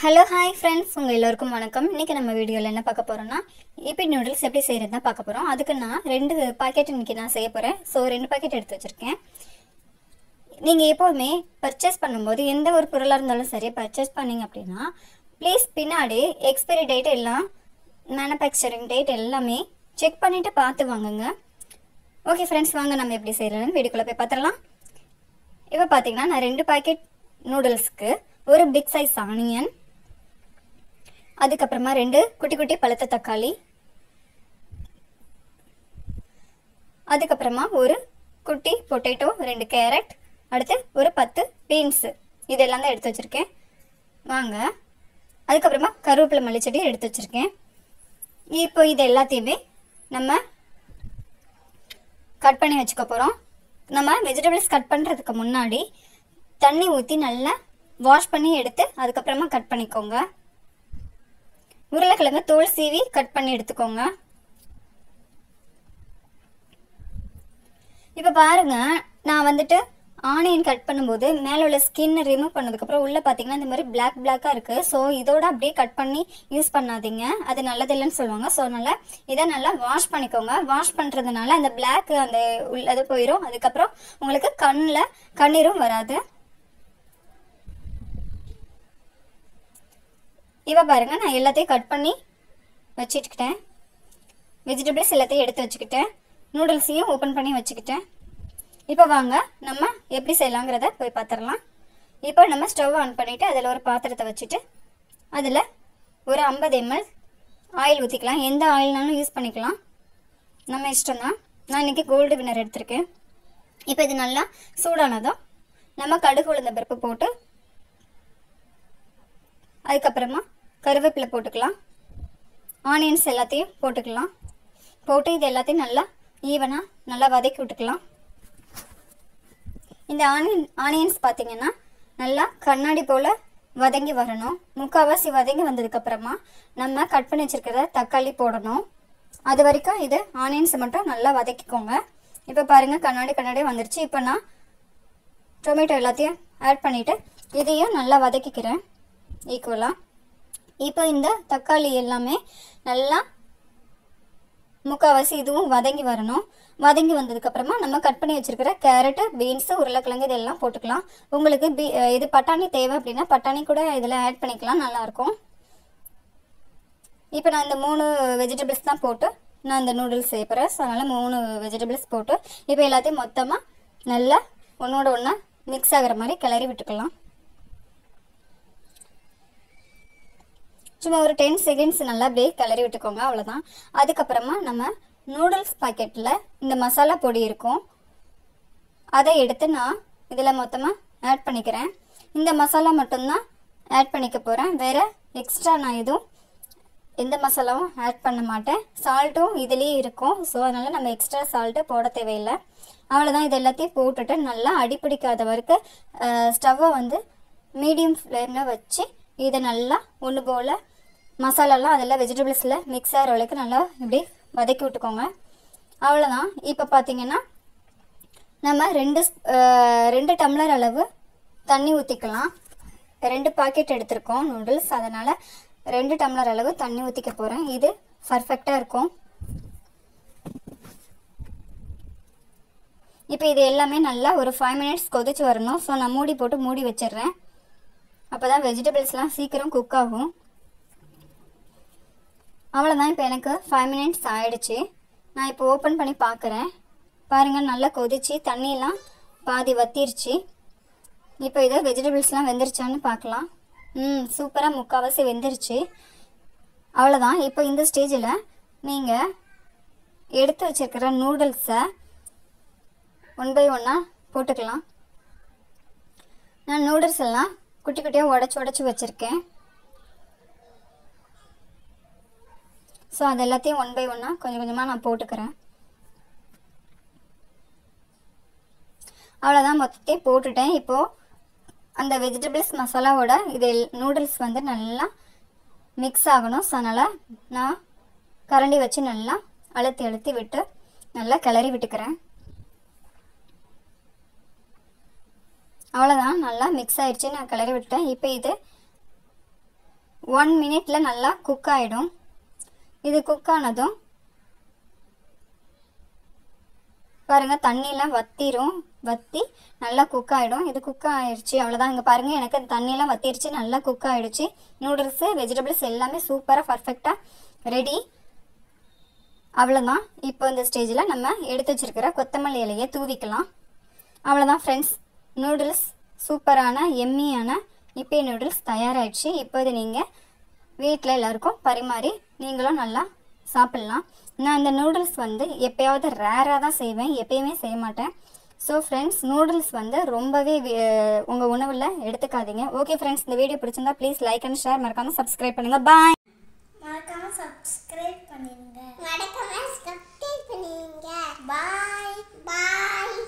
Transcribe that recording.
Hello, hi friends. உங்க எல்லாருக்கும் வணக்கம். இன்னைக்கு நம்ம வீடியோல என்ன பார்க்க போறோம்னா yippee noodles எப்படி செய்யறதுன்னு பார்க்க போறோம். அதுக்கு நான் 2 பாக்கெட் இன்னைக்கு நான் செய்ய போறேன். சோ 2 பாக்கெட் எடுத்து வச்சிருக்கேன். நீங்க எப்பவுமே பர்ச்சேஸ் பண்ணும்போது எந்த ஒரு பொருளா இருந்தாலும் சரி பர்ச்சேஸ் பண்ணீங்க அப்படினா ப்ளீஸ் பின்னாடி எக்ஸ்பைரி டேட் எல்லாம் manufacturing date எல்லாமே செக் பண்ணிட்டு பார்த்து வாங்குங்க. ஓகே फ्रेंड्स, வாங்க நம்ம எப்படி செய்யறதுன்னு வீடியோக்குள்ள போய் பார்த்தறலாம். இப்போ பாத்தீங்கன்னா நான் 2 பாக்கெட் நூடுல்ஸ்க்கு ஒரு பிக் சைஸ் ஆனியன், அதுக்கு அப்புறமா 2 குட்டி குட்டி பழுத்த தக்காளி, அதுக்கு அப்புறமா ஒரு குட்டி பொட்டேட்டோ, 2 கேரட், அடுத்து ஒரு 10 பீன்ஸ் இதெல்லாம் தான் எடுத்து வச்சிருக்கேன். வாங்க, அதுக்கு அப்புறமா கருவேப்பிலை மல்லி செடி எடுத்து வச்சிருக்கேன். இப்போ இது எல்லாத்தையுமே நம்ம கட் பண்ணி வச்சுக்க போறோம். நம்ம வெஜிடபிள்ஸ் கட் பண்றதுக்கு முன்னாடி தண்ணி ஊத்தி நல்லா வாஷ் பண்ணி எடுத்து அதுக்கு அப்புறமா கட் பண்ணிக்கோங்க. உருளைக்கிழங்கு தோல் சீவி கட் பண்ணி எடுத்துக்கோங்க. இப்போ பாருங்க, நான் வந்துட்டு ஆனியன் கட் பண்ணும்போது மேல உள்ள ஸ்கின் ரிமூவ் பண்ணதுக்கு அப்புறம் உள்ள பாத்தீங்கன்னா இந்த மாதிரி பிளாக்கா இருக்கு. சோ இதோட அப்படியே கட் பண்ணி யூஸ் பண்ணாதீங்க, அது நல்லது இல்லைன்னு சொல்லுவாங்க. சோ அதனால இதை நல்லா வாஷ் பண்ணிக்கோங்க. வாஷ் பண்றதுனால அந்த பிளாக் அந்த உள்ளது போயிடும். அதுக்கப்புறம் உங்களுக்கு கண்ணீரும் வராது. இப்போ பாருங்க, நான் எல்லாத்தையும் கட் பண்ணி வச்சுக்கிட்டேன். வெஜிடபிள்ஸ் எல்லாத்தையும் எடுத்து வச்சுக்கிட்டேன். நூடுல்ஸையும் ஓப்பன் பண்ணி வச்சுக்கிட்டேன். இப்போ வாங்க நம்ம எப்படி செய்யலாங்கிறத போய் பார்த்துடலாம். இப்போ நம்ம ஸ்டவ் ஆன் பண்ணிவிட்டு அதில் ஒரு பாத்திரத்தை வச்சுட்டு அதில் ஒரு 50 ml ஆயில் ஊற்றிக்கலாம். எந்த ஆயில்னாலும் யூஸ் பண்ணிக்கலாம், நம்ம இஷ்டம் தான். நான் இன்றைக்கி கோல்டு வின்னர் எடுத்திருக்கேன். இப்போ இது நல்லா சூடானதும் நம்ம கடுகு உளுந்த பருப்பு போட்டு அதுக்கப்புறமா கருவேப்பிலை போட்டுக்கலாம். ஆனியன்ஸ் எல்லாத்தையும் போட்டுக்கலாம். போட்டு இது எல்லாத்தையும் நல்லா ஈவனாக நல்லா வதக்கி விட்டுக்கலாம். இந்த ஆனியன்ஸ் பார்த்தீங்கன்னா நல்லா கண்ணாடி போல் வதங்கி வரணும். முக்கால்வாசி வதங்கி வந்ததுக்கப்புறமா நம்ம கட் பண்ணி வச்சுருக்கிற தக்காளி போடணும். அது வரைக்கும் இது ஆனியன்ஸ் மட்டும் நல்லா வதக்கிக்கோங்க. இப்போ பாருங்கள், கண்ணாடி வந்துருச்சு. இப்போ நான் டொமேட்டோ எல்லாத்தையும் ஆட் பண்ணிவிட்டு இதையும் நல்லா வதக்கிக்கிறேன் ஈக்குவலாக. இப்போ இந்த தக்காளி எல்லாமே நல்லா முக்கால்வாசி இதுவும் வதங்கி வரணும். வதங்கி வந்ததுக்கப்புறமா நம்ம கட் பண்ணி வச்சுருக்கிற கேரட்டு, பீன்ஸு, உருளைக்கிழங்கு இதெல்லாம் போட்டுக்கலாம். உங்களுக்கு இது பட்டாணி தேவை அப்படின்னா பட்டாணி கூட இதில் ஆட் பண்ணிக்கலாம், நல்லாயிருக்கும். இப்போ நான் இந்த 3 வெஜிடபிள்ஸ் தான் போட்டு நான் இந்த நூடுல்ஸ் செய்ய போகிறேன். ஸோ அதனால் 3 வெஜிடபிள்ஸ் போட்டு இப்போ எல்லாத்தையும் மொத்தமாக நல்லா ஒன்றோட ஒன்றா மிக்ஸ் ஆகிற மாதிரி கிளறி விட்டுக்கலாம். சும்மா ஒரு 10 செகண்ட்ஸ் நல்லா அப்படியே கிளறி விட்டுக்கோங்க, அவ்வளோதான். அதுக்கப்புறமா நம்ம நூடுல்ஸ் பாக்கெட்டில் இந்த மசாலா பொடி இருக்கும், அதை எடுத்து நான் இதில் மொத்தமாக ஆட் பண்ணிக்கிறேன். இந்த மசாலா மட்டும்தான் ஆட் பண்ணிக்க போகிறேன், வேறு எக்ஸ்ட்ரா நான் எந்த மசாலாவும் ஆட் பண்ண மாட்டேன். சால்ட்டும் இதுலேயே இருக்கும். ஸோ அதனால் நம்ம எக்ஸ்ட்ரா சால்ட்டு போட தேவையில்லை, அவ்வளோதான். இது எல்லாத்தையும் போட்டுட்டு நல்லா அடிப்பிடிக்காத வரைக்கும் ஸ்டவ்வை மீடியம் ஃப்ளேமில் வச்சு இதை நல்லா ஒன்று போல் மசாலாலாம் அதெல்லாம் வெஜிடபிள்ஸில் மிக்ஸ் ஆகிற அளவுக்கு நல்லா இப்படி வதக்கி விட்டுக்கோங்க, அவ்வளோதான். இப்போ பார்த்தீங்கன்னா நம்ம 2 டம்ளர் அளவு தண்ணி ஊற்றிக்கலாம். 2 பாக்கெட் எடுத்திருக்கோம் நூடுல்ஸ், அதனால் 2 டம்ளர் அளவு தண்ணி ஊற்றிக்க போகிறேன். இது பர்ஃபெக்டாக இருக்கும். இப்போ இது எல்லாமே நல்லா ஒரு 5 மினிட்ஸ் கொதிச்சு வரணும். ஸோ நான் மூடி போட்டு மூடி வச்சிடுறேன், அப்போ தான் வெஜிடபிள்ஸ்லாம் சீக்கிரம் குக் ஆகும். அவ்வளோதான். இப்போ எனக்கு 5 மினிட்ஸ் ஆயிடுச்சு. நான் இப்போ ஓப்பன் பண்ணி பார்க்குறேன். பாருங்கள், நல்லா கொதிச்சு தண்ணியெலாம் பாதி வத்திருச்சு. இப்போ இதை வெஜிடபிள்ஸ்லாம் வெந்துருச்சான்னு பார்க்கலாம். சூப்பராக முக்கால்வாசி வெந்துருச்சு, அவ்வளோதான். இப்போ இந்த ஸ்டேஜில் நீங்கள் எடுத்து வச்சுருக்கிற நூடுல்ஸை 1 பை 1 போட்டுக்கலாம். நான் நூடுல்ஸ் எல்லாம் குட்டி குட்டியாக உடச்சி வச்சுருக்கேன். ஸோ அது எல்லாத்தையும் 1 பை 1 கொஞ்சம் கொஞ்சமாக நான் போட்டுக்கிறேன். அவ்வளோதான், மொத்தத்தையும் போட்டுட்டேன். இப்போது அந்த வெஜிடபிள்ஸ் மசாலாவோட இது நூடுல்ஸ் நல்லா மிக்ஸ் ஆகணும். ஸோ அதனால் நான் கரண்டி வச்சு நல்லா அழுத்தி விட்டு நல்லா கிளறி விட்டுக்கிறேன். அவ்வளோதான், நல்லா மிக்ஸ் ஆயிடுச்சு. நான் கிளறி விட்டுட்டேன். இப்போ இது 1 மினிட்ல நல்லா குக் ஆகிடும். இது குக் ஆனதும் பாருங்கள் தண்ணியெலாம் வற்றி நல்லா குக் ஆகிடும். இது குக் ஆகிடுச்சு, அவ்வளோதான். இங்கே பாருங்கள் எனக்கு தண்ணியெலாம் வற்றிடுச்சு, நல்லா குக் ஆகிடுச்சு. நூடுல்ஸு வெஜிடபிள்ஸ் எல்லாமே சூப்பராக பர்ஃபெக்டாக ரெடி. அவ்வளோதான். இப்போ இந்த ஸ்டேஜில் நம்ம எடுத்து வச்சுருக்கிற கொத்தமல்லி இலையை தூவிக்கலாம். அவ்வளோதான் ஃப்ரெண்ட்ஸ், நூடுல்ஸ் சூப்பரான எம்மியான இப்பே நூடுல்ஸ் தயாராகிடுச்சு. இப்போ இது நீங்கள் வீட்டில் எல்லாருக்கும் பரிமாறி நீங்களும் நல்லா சாப்பிட்லாம். நான் இந்த நூடுல்ஸ் வந்து எப்போயாவது ரேராக தான் செய்வேன், எப்பயுமே செய்ய மாட்டேன். ஸோ ஃப்ரெண்ட்ஸ், நூடுல்ஸ் வந்து ரொம்பவே உங்கள் உணவில் எடுத்துக்காதீங்க. ஓகே ஃப்ரெண்ட்ஸ், இந்த வீடியோ பிடிச்சிருந்தா ப்ளீஸ் லைக் அண்ட் ஷேர், மறக்காமல் சப்ஸ்கிரைப் பண்ணுங்கள். பாய். மறக்காம சப்ஸ்கிரைப் பண்ணிடுங்க. பாய் பாய்.